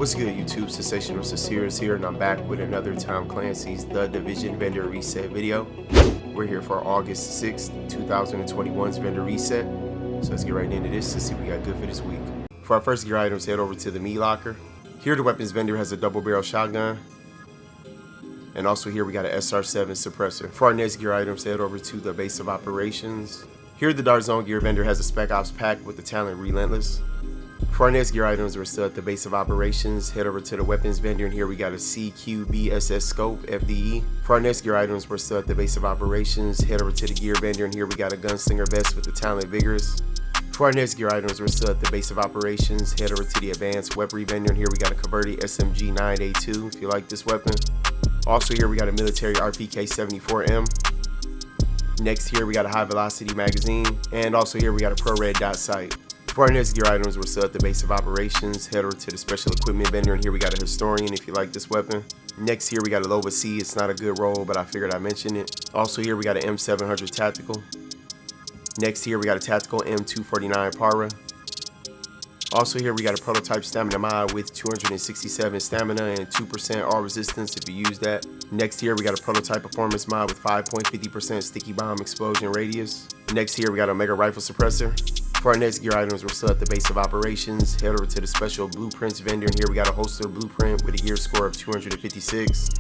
What's good, YouTube? Sensational Sincere is here, and I'm back with another Tom Clancy's The Division vendor reset video. We're here for August 6th, 2021's vendor reset. So let's get right into this to see what we got good for this week. For our first gear items, head over to the meat locker. Here the weapons vendor has a double barrel shotgun. And also here we got an SR7 suppressor. For our next gear items, head over to the base of operations. Here the Dark Zone gear vendor has a Spec Ops pack with the talent Relentless. For our next gear items, we're still at the base of operations. Head over to the weapons vendor, and here we got a CQBSS scope FDE. For our next gear items, we're still at the base of operations. Head over to the gear vendor, and here we got a gunslinger vest with the talent Vigorous. For our next gear items, we're still at the base of operations. Head over to the advanced weaponry vendor, and here we got a Covert Smg9a2 if you like this weapon. Also here we got a military RPK-74M. Next here we got a high velocity magazine, and also here we got a pro red dot sight. For our next gear items, we're still at the base of operations. Head over to the special equipment vendor, and here we got a historian if you like this weapon. Next here we got a Loba C. It's not a good roll, but I figured I'd mention it. Also here we got an M700 tactical. Next here we got a tactical M249 Para. Also here we got a prototype stamina mod with 267 stamina and 2% all resistance if you use that. Next here we got a prototype performance mod with 5.50% sticky bomb explosion radius. Next here we got a mega rifle suppressor. For our next gear items, we're still at the base of operations. Head over to the special blueprints vendor, and here we got a holster blueprint with a gear score of 256.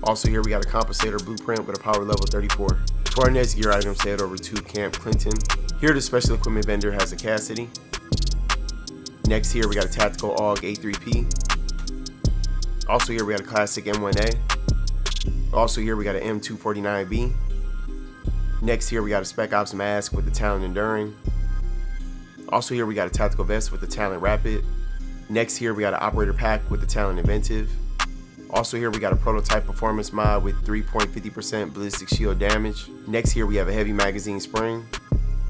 Also here we got a compensator blueprint with a power level 34. For our next gear items, head over to Camp Clinton. Here the special equipment vendor has a Cassidy. Next here we got a tactical AUG A3P. Also here we got a classic M1A. Also here we got an M249B. Next here we got a Spec Ops mask with the talent Enduring. Also here we got a tactical vest with the talent Rapid. Next here we got an operator pack with the talent Inventive. Also here we got a prototype performance mod with 3.50% ballistic shield damage. Next here we have a heavy magazine spring.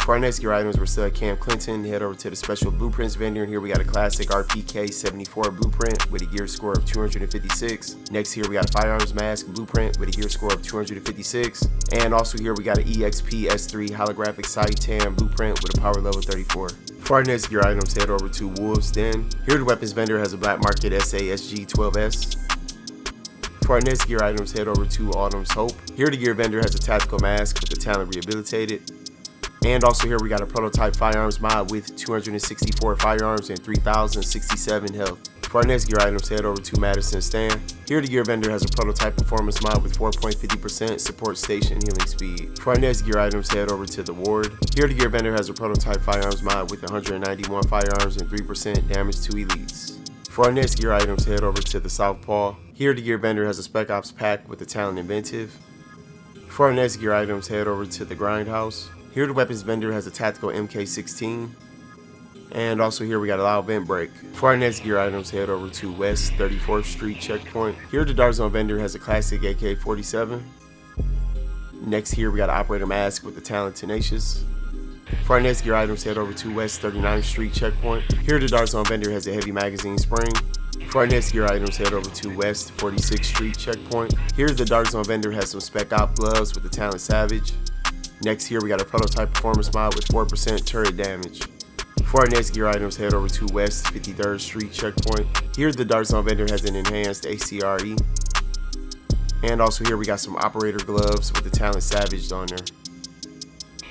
For our next gear items, we're still at Camp Clinton. Head over to the special blueprints vendor, and here we got a classic RPK-74 blueprint with a gear score of 256. Next here we got a firearms mask blueprint with a gear score of 256. And also here we got an EXP S3 holographic sight TAM blueprint with a power level 34. For our next gear items, head over to Wolves Den. Here the weapons vendor has a black market SASG-12S. For our next gear items, head over to Autumn's Hope. Here the gear vendor has a tactical mask with the talent Rehabilitated. And also here we got a prototype firearms mod with 264 firearms and 3,067 health. For our next gear items, head over to Madison Stand. Here the gear vendor has a prototype performance mod with 4.50% support station healing speed. For our next gear items, head over to the Ward. Here the gear vendor has a prototype firearms mod with 191 firearms and 3% damage to elites. For our next gear items, head over to the Southpaw. Here the gear vendor has a Spec Ops pack with the talent Inventive. For our next gear items, head over to the Grindhouse. Here the weapons vendor has a tactical MK16. And also here we got a loud vent break. For our next gear items, head over to West 34th Street checkpoint. Here the Dark Zone vendor has a classic AK-47. Next here we got an operator mask with the talent Tenacious. For our next gear items, head over to West 39th Street checkpoint. Here the Dark Zone vendor has a heavy magazine spring. For our next gear items, head over to West 46th Street checkpoint. Here the Dark Zone vendor has some Spec Op gloves with the talent Savage. Next here we got a prototype performance mod with 4% turret damage. For our next gear items, head over to West 53rd Street checkpoint. Here the Dark Zone vendor has an enhanced ACRE. And also here we got some operator gloves with the talent Savage on there.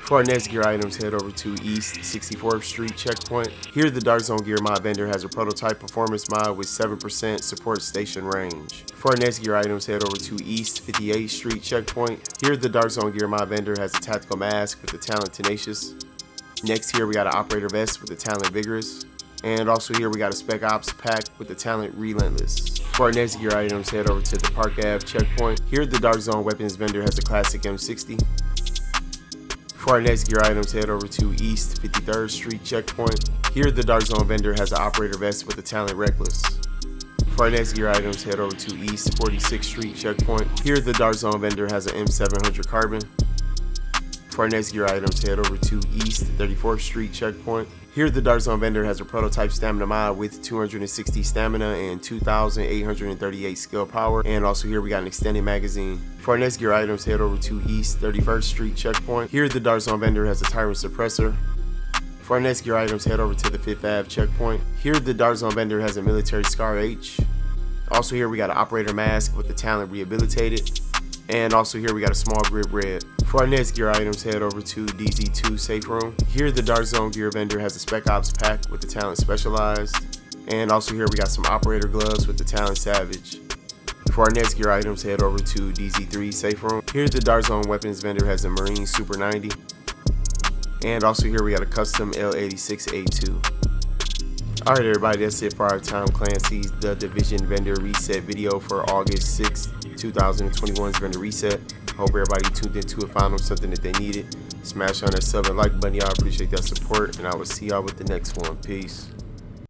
For our next gear items, head over to East 64th Street checkpoint. Here the Dark Zone gear mod vendor has a prototype performance mod with 7% support station range. For our next gear items, head over to East 58th Street checkpoint. Here the Dark Zone gear mod vendor has a tactical mask with the talent Tenacious. Next here we got an operator vest with the talent Vigorous. And also here we got a Spec Ops pack with the talent Relentless. For our next gear items, head over to the Park Ave checkpoint. Here the Dark Zone weapons vendor has a classic M60. For our next gear items, head over to East 53rd Street checkpoint. Here the Dark Zone vendor has an operator vest with the talent Reckless. For our next gear items, head over to East 46th Street checkpoint. Here the Dark Zone vendor has an M700 carbon. For our next gear items, head over to East 34th Street checkpoint. Here the Dark Zone vendor has a prototype stamina mod with 260 stamina and 2,838 skill power. And also here we got an extended magazine. For our next gear items, head over to East 31st Street checkpoint. Here the Dark Zone vendor has a Tyron Suppressor. For our next gear items, head over to the 5th Ave checkpoint. Here the Dark Zone vendor has a military Scar H. Also here we got an operator mask with the talent rehabilitated. And also here we got a small grip red. For our next gear items, head over to DZ2 safe room. Here the Dark Zone gear vendor has a Spec Ops pack with the talent specialized. And also here we got some operator gloves with the talent savage. For our next gear items, head over to DZ3 safe room. Here the Dark Zone weapons vendor has a Marine Super 90. And also here we got a custom L86A2. Alright everybody, that's it for our Tom Clancy's The Division vendor reset video for August 6th, 2021's vendor reset. Hope everybody tuned into it, found them something that they needed. Smash on that sub and like button, y'all. Appreciate that support, and I will see y'all with the next one. Peace.